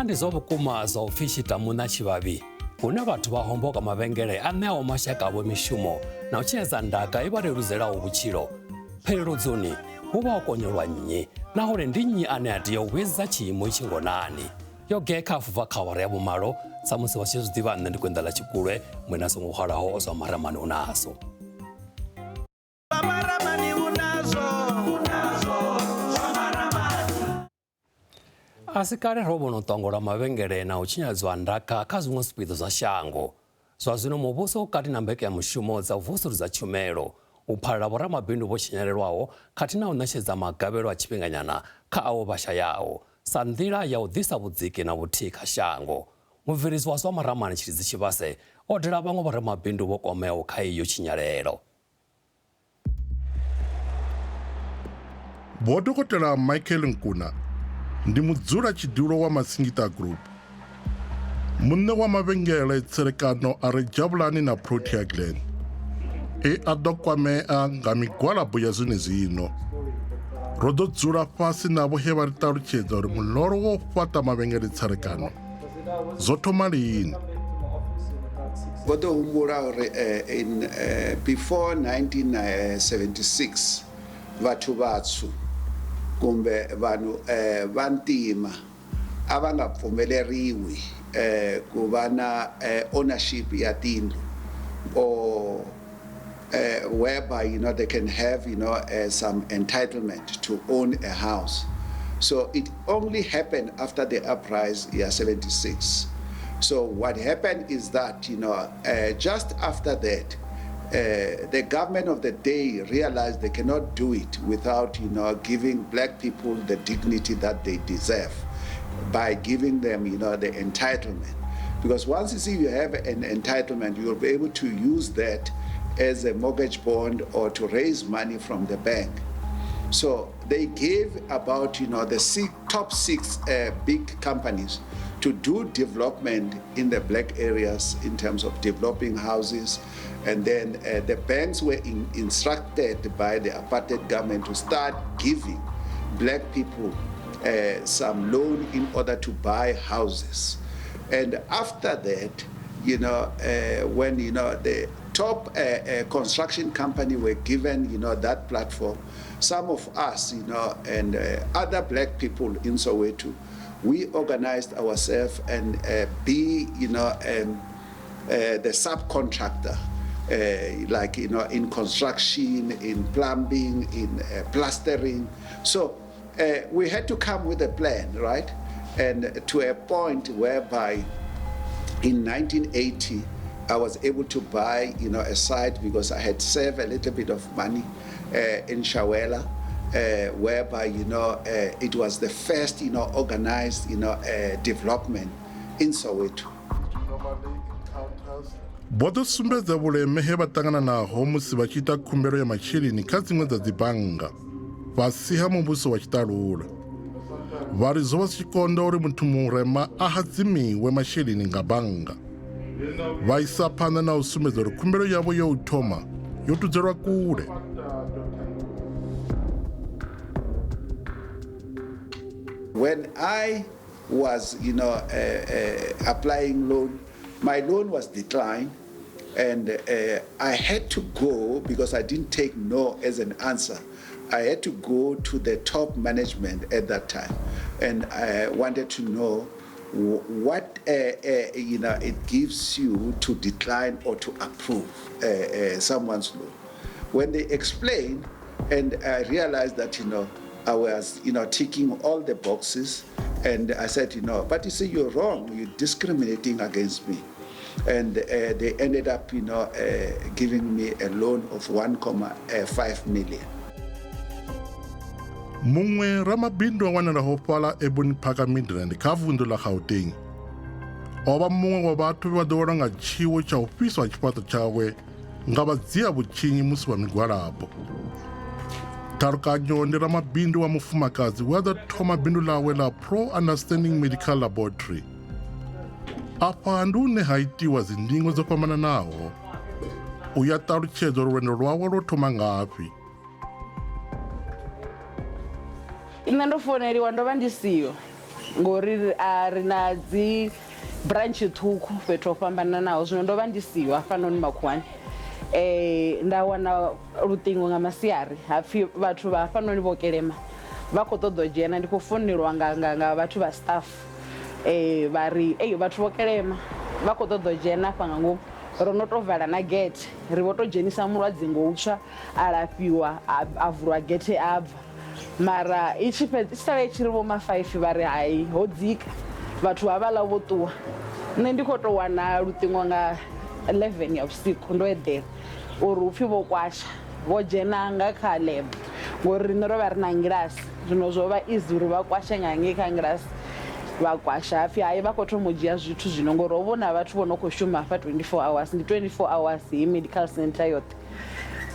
ndi zwa vhukuma zwa u pfi tshitambu na tshivhavhi hune vhathu vha homboka mavhengele a ṋeaho mashaka avho mishumo na u tshinyadza ndaka i vha leludzelwaho vhutshilo. Pheleledzoni hu vha ho konyelwa nnyi nahone ndi nnyi ane a tea u vhuedzedza tshiimo itshi ngonani. Yo gekhafu bva kha awara ya vhumalo sa musi vha tshi zwi ḓivha nṋe ndi Kwenda ḽa Tshikulwe mwena songo hwalaho Zwa Maramani u nazo. A si kale ro vhona u ṱongolwa mavhengele na u tshinyadzwa ndaka kha zwiṅwe zwipiḓa zwa shango. Zwa zwino muvhuso kati na mbekanyamushumo dza u vusuludza tshumelo, u phalela vhoramabindu vho tshinyalelwaho khathihi na u ṋetshedza magavhelo a tshifhinganyana kha avho vhashayaho sa nḓila ya u ḓisa vhudziki na vhuthihi kha shango. Mubveledzi wa Zwa Maramani idzi Tshivhase o dela vhaṅwe vhoramabindu vho kwameaho kha iyo tshinyalelo. Vho Dokotela Michael Nkuna ndi mudzula tshidulo wa Masingita Group, muṋe wa mavhengele tserekano a re Javulani na Protea Glen a ḓo kwamea nga migwalambo ya zwenezwino. Ro ḓo dzula fhasi navho he vha ri ṱalutshedza uri muḽoro wo fhaṱa mavhengele tserekano zwo thoma lini. Vho ḓo humbula uri before 1976 vhathu kumbe vanhu va ntima a va nga pfumeleriwi ku va na ownership ya tindlu or whereby they can have some entitlement to own a house. So it only happened after the uprising year 76. So what happened is that just after that the government of the day realized they cannot do it without giving black people the dignity that they deserve by giving them the entitlement, because once you see you have an entitlement, you will be able to use that as a mortgage bond or to raise money from the bank. So they gave about the top six big companies to do development in the black areas in terms of developing houses, and then the banks were instructed by the apartheid government to start giving black people some loan in order to buy houses. And after that, when the top construction company were given that platform, some of us and other black people in Soweto, we organized ourselves and be the subcontractor, like in construction, in plumbing, in plastering. So we had to come with a plan, right? And to a point whereby in 1980 I was able to buy a site because I had saved a little bit of money in Shawela, whereby it was the first organized development in Soweto. Vho ḓo sumbedza vhuleme he vha ṱangana naho musi vha tshi ita khumbelo ya masheleni kha dziṅwe dza dzibannga fhasi ha muvhuso wa tshiṱalula. Vha ri zwo vha zwi tshi konḓa uri muthu murema a hadzimiwe masheleni nga bannga. Vha isa phanḓa na u sumbedza uri khumbelo yavho yo u thoma yo tudzelwa kule. When I was applying loan, my loan was declined, and I had to go, because I didn't take no as an answer. I had to go to the top management at that time, and I wanted to know what it gives you to decline or to approve someone's loan. When they explained, and I realized that I was ticking all the boxes, and I said but you see, you're wrong, you're discriminating against me. And they ended up giving me a loan of 1.5 million. Mungwe ramabindu a wanalaho fhala Ebony Park Midrand kha vunḓu ḽa Gauteng o vha muṅwe wa vhathu vha ḓo wana nga tshiwo tsha u fhiswa tshifhaṱo tshawe nga vhadzia vhutshinyi musi wa migwalambo. Thalukanyo ndi ramabindu wa mufumakadzi we a ḓo thoma bindu ḽawe ḽa Pro Understanding Medical Laboratory. Afha ndi hune ha itiwa dzindingo dzo fhambananaho. U ya ṱalutshedza uri lwendo lwawe lwo thoma ngafhi. Nṋe ndo foneliwa ndo vha ndi siho ngori ri na dzi branch ṱhukhu fhethu ho fhambananaho zwino ndo vha ndi siho hafhanoni makhuwani nda wana luṱingo nga masiari hapfi vhathu vha hafhanoni vho kelema vha khou ṱoḓa u dzhena ndi khou founelwa nga vhathu vha staff vha ri vhathu vho kelema vha khou ṱoḓa u dzhena hafha nga ngomu ro no tou vala na gate ri vho tou dzhenisa mulwadze ngo tswa a lafhiwa a vulwa gate a bva mara i tshi sala i tshi ri vho ma5 vha ri hai ho dzika vhathu havhaḽa vho ṱuwa nṋe ndi khou tou wana luṱingo nga 11 ya vhusiku ndo eḓela uri upfhi vho kwasha vho dzhena nga kha lab ngori riṋe ro vha ri na ngilasi zwino zwo vha easy uri vha kwashe nga ngei kha ngilasi vha kwasha hapfi hai vha khou thoma u dzhia zwithu zwino ngori ho vhona vhathu vho no khou shuma hafha 24 hours ndi 24 hours hi medical center yoṱhe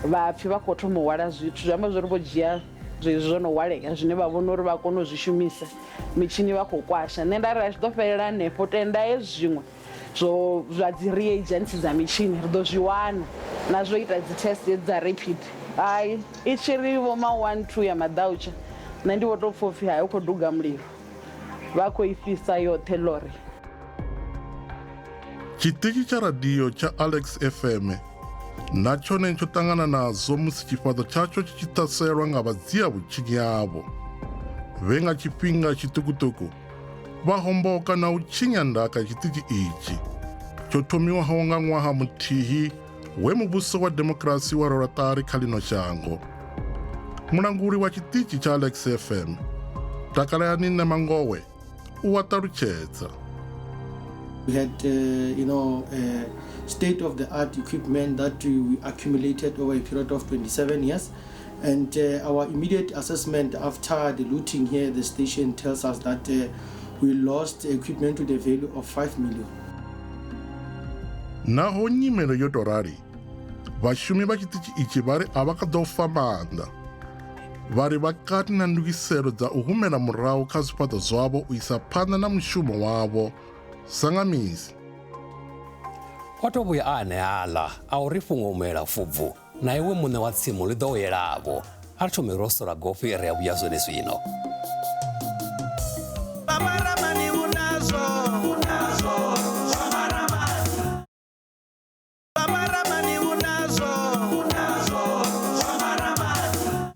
vhapfi vha khou thoma u hwala zwithu zwi amba zwori vho dzhia zwezwi zwo no hwalea zwine vha vhona uri vha kone u zwi shumisa mitshini vha khou kwasha nṋe nda ri a tshi ḓo fhelela hanefho tenda hezwi zwiṅwe zwa dzi reagents dza mitshini ri ḓo zwi wana na zwo ita dzi test dza rapid hai i tshi ri vho ma 1-2 ya madautsha nṋe ndi vho tou pfha upfhi hai u khou duga mulilo vha khou i fisa yoṱhe lori tshiṱitshi tsha radio tsha Alex FM na tshone tsho ṱangana nazwo musi tshifhaṱo tshatsho tshi tshi ṱhaselwa nga vhadzia vhutshinyi havho vhe nga tshifhinga tshiṱukuṱuku vha homboka na u tshinya ndaka tshiṱitshi itshi tsho thomiwaho nga ṅwaha muthihi we muvhuso wa demokrasi wa rwela ṱari kha ḽino shango. Mulanguli wa tshiṱitshi tsha Alex FM Takalayani na Mangowe u wa ṱalutshedza. We had state-of-the-art equipment that we accumulated over a period of 27 years. And our immediate assessment after the looting here at the station tells us that we lost equipment to the value of 5 million. Naho nyimelo yo tou rali, vhashumi vha tshiṱitshi itshi vha ri a vha kha ḓo fa maanḓa. Vha ri vha kati na ndugiselo dza u humela murahu kha zwifhaṱo zwavho u isa phanḓa na mushumo wavho sa nga misi. O tou vhuya a aneaḽa a uri fhungo u mela fubvu na iwe muṋe wa tsimu ḽi ḓo u yelavho a ri thome ro sola gofi ri a vhuya zwenezwino. Zwa Maramani unazo Zwa Maramani. Zwa Maramani unazo Zwa Maramani.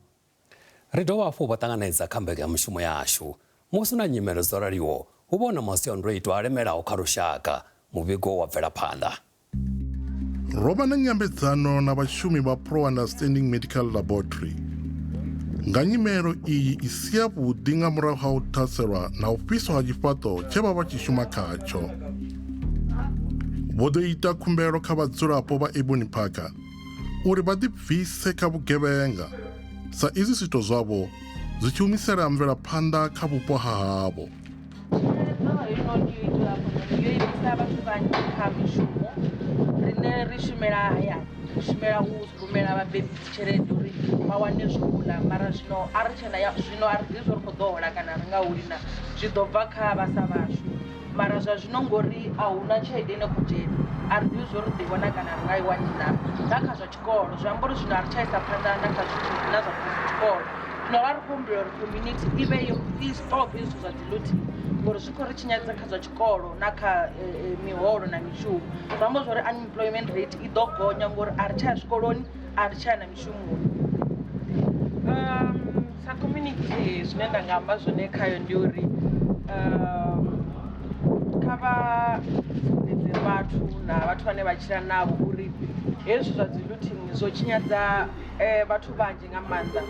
Ri dovha hafhu vha ṱanganedza kha mbekanyamushumo yashu musi na nyimelo dzo raliho hu vhona masiandoitwa a lemelaho kha lushaka muvhigo wa bvelaphanḓa. Ro vha na nyambedzano na vhashumi vha Pro Understanding Medical Laboratory nga nyimelo iyi i si yavhuḓi nga murahu ha u ṱhaselwa na u fhiswa ha tshifhaṱo tshe vha vha tshi shuma khatsho. Vho ḓo ita khumbelo kha vhadzulapo vha Ebony Park uri vha ḓibvise kha vhugevhenga sa izwi zwithu zwavho zwi tshi humisela mvelaphanḓa kha vhupo ha havho. Rine ri shumela hayani ri shumela u rumela vhabebi tshelede uri vha wane zwiḽa mara zwino a ri tshena zwino a ri ḓivhi zwo ri khou ḓo hola kana ri nga holi na zwi ḓo bva kha vhasa vhashu mara zwa zwino ngori a huna tshelede ine khou dzhena a ri ḓivhi zwo ri ḓi wana kana ri nga i wani na nga kha zwa tshikolo zwi amba uri zwino a ri tsha isa phanḓa na kha zwithu zwine zwa khou tshikolo zwino vha ri khou humbula uri community i vhe i stop zwithu zwa dziluthi ngori zwi khou ri tshinyadza kha zwa tshikolo na kha miholo na mishumo zwi amba zwori unemployment rate i ḓo gonya ngori a ri tsha ya zwikoloni a ri tsha ya na mishumoni. Sa community zwine nda nga amba zwone khayo ndi uri kha vha sumbedze vhathu na vhathu vhane vha tshila navho uri hezwi zwa dzi looting zwo tshinyadza vhathu vhanzhi nga maanḓa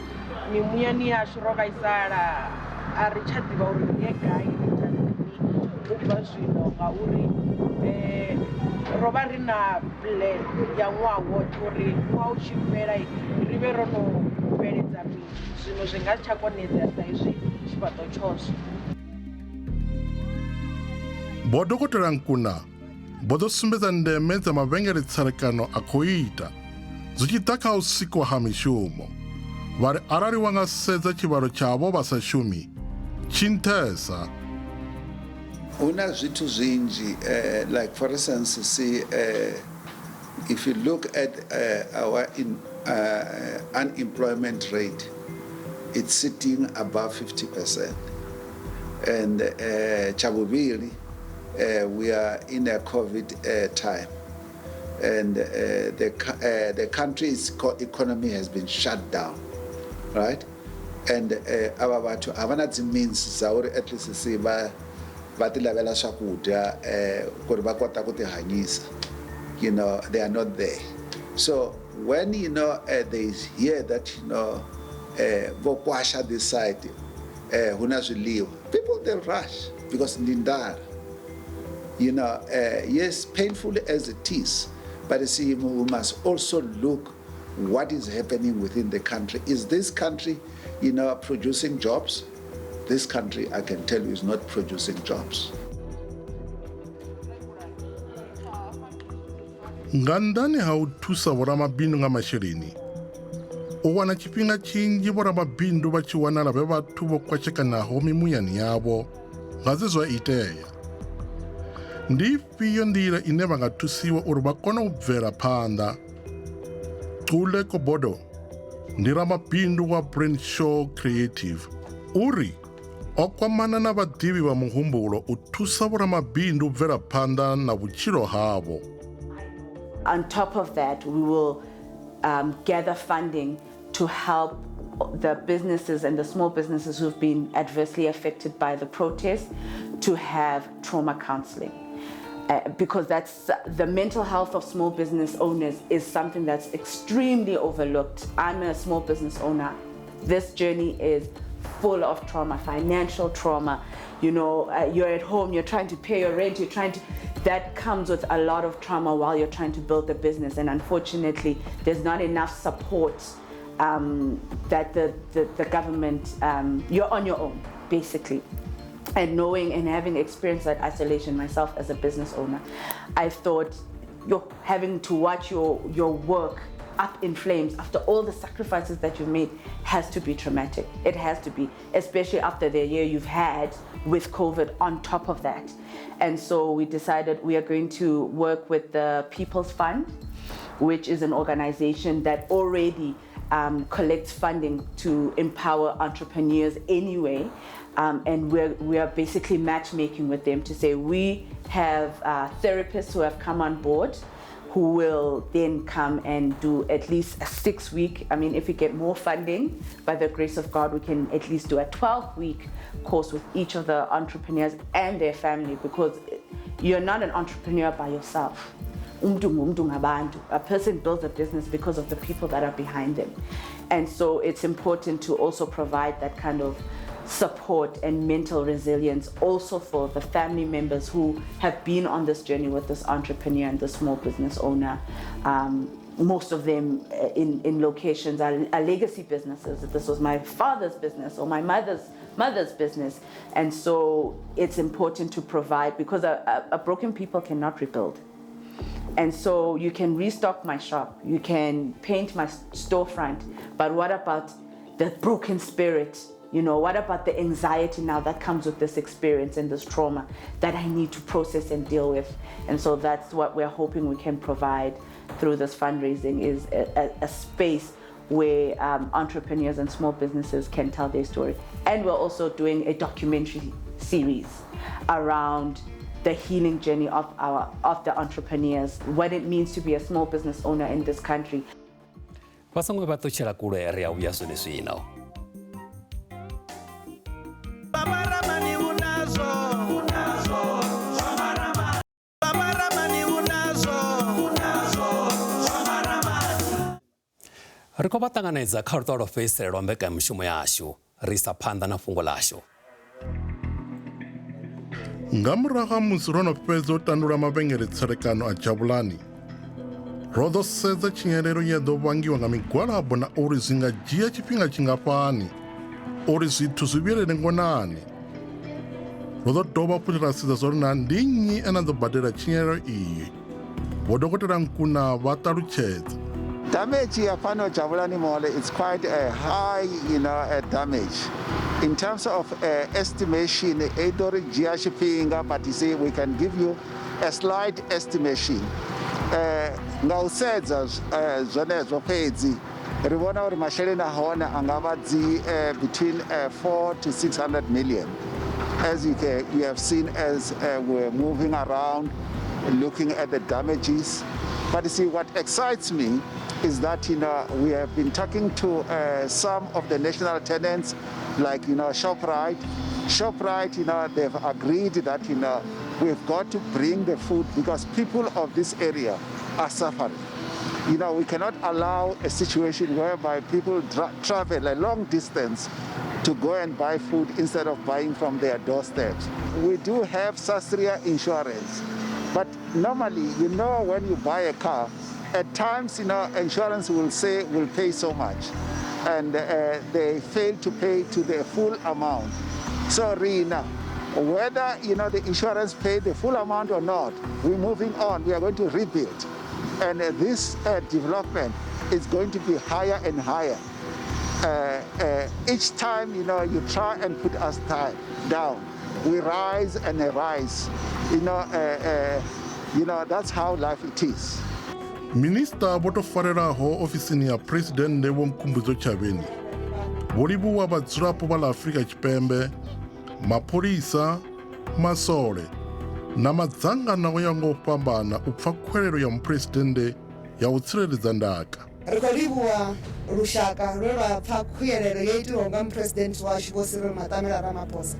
mimuyani yashu ro vhaisala a ri tsha ḓivha uri ri ye gai u bva zwino ngauri ro vha ri na plan ya ṅwaha woṱhe uri ṅwaha u tshi fhela ri vhe ro no fheledza mini zwino zwi nga tsha konedzea sa izwi tshifhaṱo tshoswa. Vho Dokotela Nkuna vho ḓo sumbedza ndeme dza mavhengele tserekano a khou ita zwi tshi ḓa kha u sikwa ha mishumo. Vha ri arali wa nga sedza tshivhalo tshavho vha sa shumi tshi nṱhesa. Una zwithu zwinzhi like for instance see if you look at our unemployment rate it's sitting above 50%. and chavuviri, we are in a COVID time, and the country's economy has been shut down, right? And ava vhathu havana dzi means za uri at least si va ti lavela swakudya ku ri va kota ku ti hanyisa. You know, they are not there. So when they hear that vokwasha this side huna zwiḽiwa, people they rush because ndindara. Yes, painful as it is, but you see, we must also look what is happening within the country. Is this country producing jobs? This country, I can tell you, is not producing jobs. Nga nnḓani ha u thusa vhoramabindu nga masheleni, u wana tshifhinga tshinzhi vhoramabindu vha tshi wanala vhe vhathu vho kwashekanaho mimuyani yavho nga zwe zwa itea. Ndi ifhio nḓila ine vha nga thusiwa uri vha kone u bvela phanḓa? Cule Kobodo ndi ramabindu wa Brand Show Creative uri o kwamana na vhaḓivhi vha muhumbulo u thusa vhoramabindu u bvela phanḓa na vhutshilo havho. On top of that, we will gather funding to help the businesses and the small businesses who've been adversely affected by the protests to have trauma counseling. Because that's the mental health of small business owners is something that's extremely overlooked. I'm a small business owner. This journey is full of trauma, financial trauma. You're at home, you're trying to pay your rent, that comes with a lot of trauma while you're trying to build a business. And unfortunately, there's not enough support that the government, you're on your own, basically. And knowing and having experienced that isolation myself as a business owner, I thought having to watch your work up in flames after all the sacrifices that you've made has to be traumatic. It has to be, especially after the year you've had with COVID on top of that. And so we decided we are going to work with the People's Fund, which is an organization that already collects funding to empower entrepreneurs anyway. And we are basically matchmaking with them to say we have therapists who have come on board who will then come and do at least a 6-week, if we get more funding, by the grace of God, we can at least do a 12-week course with each of the entrepreneurs and their family, because you're not an entrepreneur by yourself. A person builds a business because of the people that are behind them. And so it's important to also provide that kind of support and mental resilience also for the family members who have been on this journey with this entrepreneur and the small business owner. Most of them in locations are legacy businesses. This was my father's business or my mother's business. And so it's important to provide, because a broken people cannot rebuild. And so you can restock my shop, you can paint my storefront, but what about the broken spirit? What about the anxiety now that comes with this experience and this trauma that I need to process and deal with? And so that's what we're hoping we can provide through this fundraising, is a space where entrepreneurs and small businesses can tell their story. And we're also doing a documentary series around the healing journey of the entrepreneurs, what it means to be a small business owner in this country. Vasongo vhatshela kule area uya zwenezwino. Ri khou vha ṱanganedza kha luṱa lwo fhedzisela lwa mbekanyamushumo yashu, ri isa phanḓa na fhungo ḽashu. Nga murahu ha musi ro no fhedza u tandula mavhengele tserekano a Jabulani, ro ḓo sedza tshinyalelo ye ḓo vhangiwa nga migwalabo na uri zwi nga dzhia tshifhinga tshingafhani uri zwithu zwi vhuyelele ngonani. Ro ḓo dovha futhi ra sedza zwa uri na ndi nnyi ane a ḓo badela tshinyalelo iyi. Vho Dokotela Nkuna vha ṱalutshedza. Damage ya fano Jabulani Mall, it's quite a high, damage. In terms of estimation, but you see, we can give you a slight estimation. Nga u sedza zwenezwo fhedzi, ri vhona uri masheleni a hone a nga vha between 400 to 600 million. as you have seen as we're moving around, looking at the damages. But you see, what excites me is that we have been talking to some of the national tenants, like ShopRite. ShopRite, they've agreed that we've got to bring the food because people of this area are suffering. We cannot allow a situation whereby people travel a long distance to go and buy food instead of buying from their doorsteps. We do have Sastria insurance, but normally, when you buy a car, at times, insurance will say will pay so much, and they fail to pay to the full amount. So, Rina, whether the insurance paid the full amount or not, we're moving on. We are going to rebuild, and this development is going to be higher and higher. Each time you try and put us down, we rise and rise. That's how life it is. Minista Vho fareraho ofisini ya Phuresidennde Vho Chaveni vho livhuwa vhadzulapo vha Afrika Tshipembe, mapholisa, masole na madzangano o yaho nga u fhambana u pfa khwelelo ya muphuresidennde ya u tsireledza ndaka. Ri khou livhuwa lushaka lwe lwa pfa khwelelo yo itiwaho nga muphuresidennde washu Vho Cyril Ramaphosa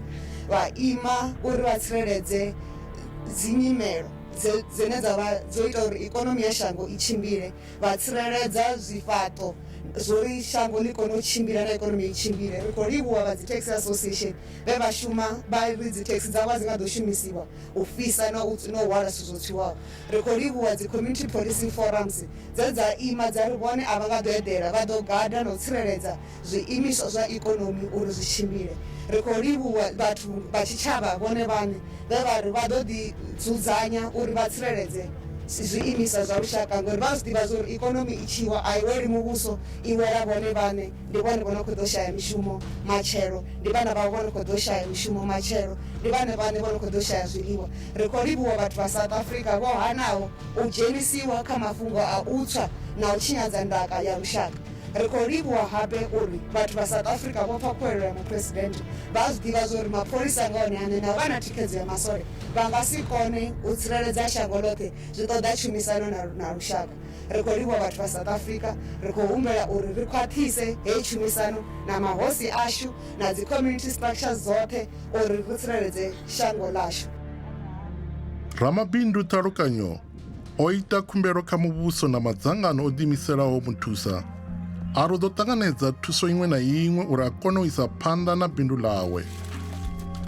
vha ima uri vha tsireledze dzinyimelo dzine dzavha dzo ita uri ikonomi ya shango i tshimbile, vha tsireledza zwifhaṱo zori shango ḽi kone u tshimbila na ikonomi i tshimbile. Ri khou livhuwa vha dzi taxi association vhe vha shuma vha ri dzi taxi dzavho dzi nga ḓo shumisiwa u fisa na u hwala zwithu zwo tswiwaho. Ri khou livhuwa dzi community policing forums dze dza ima dza ri vhone a vha nga ḓo eḓela, vha ḓo gada na u tsireledza zwiimiswa zwa ikonomi uri zwi tshimbile. Ri khou livhuwa vhathu vha tshitshavha vhone vhaṋe vhe vha ri vha ḓo ḓi dzudzanya uri vha tsireledze zwiimiswa zwa lushaka ngori vha zwi ḓivha zwa ikonomi i tshiwa a i weli muvhuso, i wela vhone vhaṋe. Ndi vhone vho no khou ḓo shaya mishumo matshelo, ndi vhana vha vho no khou ḓo shaya mishumo matshelo, ndi vhane vhaṋe vho no khou ḓo shaya zwiḽiwa. Ri khou livhuwa vhathu vha South Africa vho hanaho u dzhenisiwa kha mafhungo a u tswa na u tshinyadza ndaka ya lushaka. Ri khou livhuwa habe uri vhathu vha South Africa vho pfa khwelelo ya muphuresidennde, vha zwi ḓivha zwa uri mapholisa nga one ane navho vha na thikhedzo ya masole vha nga si kone u tsireledza shango ḽoṱhe, zwi ṱoḓa tshumisano na lushaka. Ri khou livhuwa vhathu vha South Africa, ri khou humbela uri ri khwaṱhise heyi tshumisano na mahosi ashu na dzi community structures dzoṱhe uri ri tsireledze shango ḽashu. Ramabindu Thalukanyo o ita khumbelo kha muvhuso na madzangano o ḓiimiselaho muthusa a ri ḓo ṱanganedza thuso iṅwe na iṅwe uri a kone u isa phanḓa na bindu ḽawe.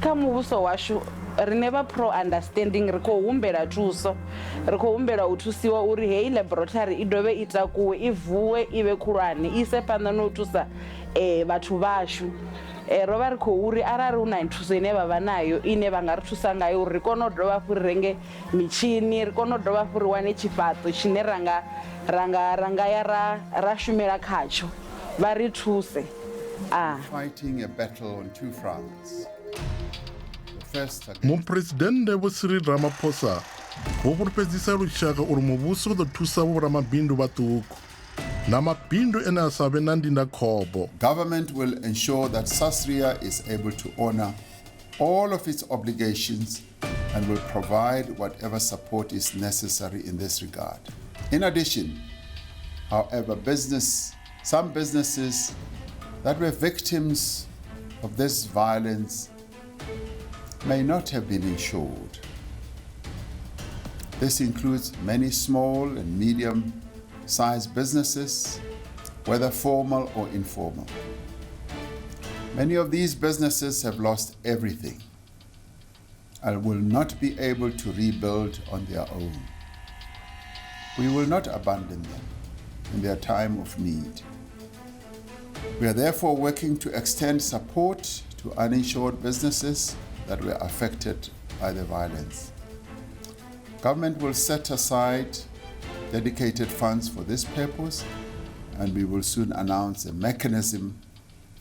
Kha muvhuso washu rine vha pro understanding ri khou humbela thuso, ri khou humbela u thusiwa uri heyi laboratory i dovhe i takuwe, i vuwe, i vhe khulwane, i ise phanḓa na u thusa vhathu vhashu. Ro vha ri khou uri arali hu na thuso ine vha vha nayo ine vha nga ri thusa ngayo uri ri kone u dovha hafhu ri renge mitshini, ri kone u dovha hafhu ri wane tshifhaṱo tshine ra nga ya ra shumela khatsho, vha ri thuse. Fighting a battle on two fronts. Muphuresidennde Vho-Cyril Ramaphosa vho fhulufhedzisa lushaka uri muvhuso u ḓo thusa vho ramabindu vhaṱuku na mabindu ene a sa vhe na ndindakhombo. Government will ensure that Sastria is able to honor all of its obligations and will provide whatever support is necessary in this regard. In addition, however, some businesses that were victims of this violence may not have been insured. This includes many small and medium-sized businesses, whether formal or informal. Many of these businesses have lost everything and will not be able to rebuild on their own. We will not abandon them in their time of need. We are therefore working to extend support to uninsured businesses that were affected by the violence. Government will set aside dedicated funds for this purpose, and we will soon announce a mechanism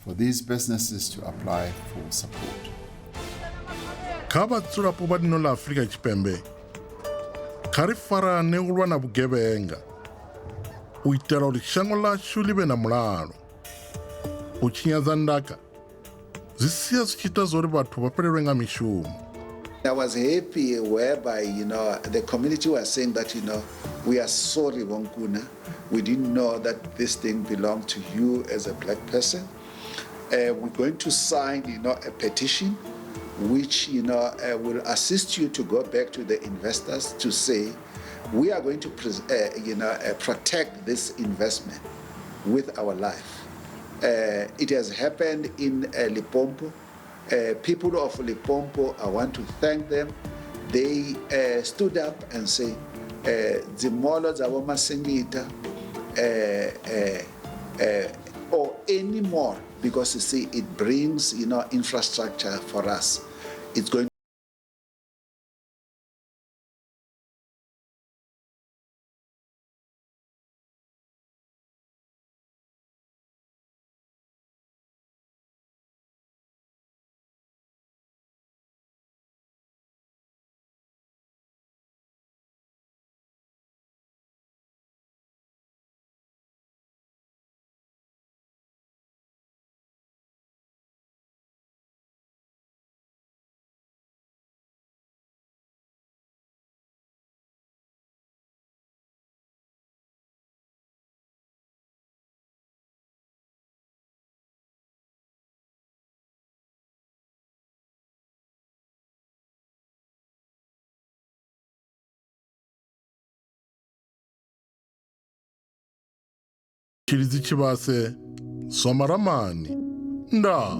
for these businesses to apply for support. Kha vhadzulapo vha ḽino ḽa Afrika Tshipembe, kha ri farane u lwa na vhugevhenga, u itela uri shango ḽashu ḽi vhe na mulalo, u tshinyadza ndaka zwi sia zwi tshi ita zwa uri vhathu vha fhelelwe nga mishumo. I was happy whereby, the community was saying that, we are sorry, Vho Nkuna. We didn't know that this thing belonged to you as a black person. We're going to sign, a petition which, will assist you to go back to the investors to say, we are going to, protect this investment with our life. It has happened in Limpopo. People of Limpopo, I want to thank them. They stood up and say, "Zimolo zabo Masingita, or any more," because you see, it brings infrastructure for us. It's going. Tshivhase, Zwa Maramani, nda.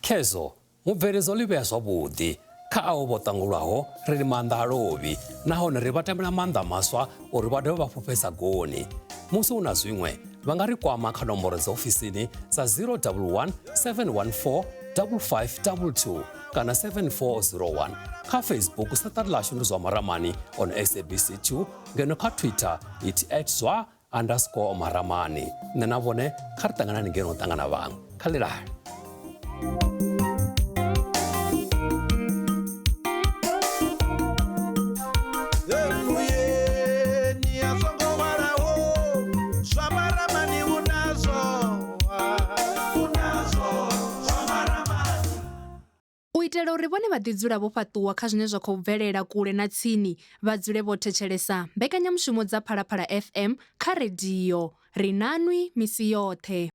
Khezo, mubveredzo ḽi vhea zwavhuḓi kha avho vho ṱangulwaho ri ri maanḓa a lovhi nahone ri vha tembela maanḓa maswa uri vha dovhe vha fhufhesa goni. Musi u na zwiṅwe vha nga ri kwama kha nomboro dza ofisini dza 011 714 5522 kana 7401 kha Facebook saṱari ḽashu ndi Zwa Maramani on SABC2 ngeno kha Twitter iti @Zwa_Maramani. Nṋe na vhone kha ri ṱanganani ngeno ṱangana vhaṅwe kha ḽilale. U itela uri vhone vha ḓi dzula vho fhaṱuwa kha zwine zwa khou bvelela kule na tsini vha dzule vho thetshelesa mbekanyamushumo dza Phalaphala FM kha rediyo ri nanwi misi yoṱhe.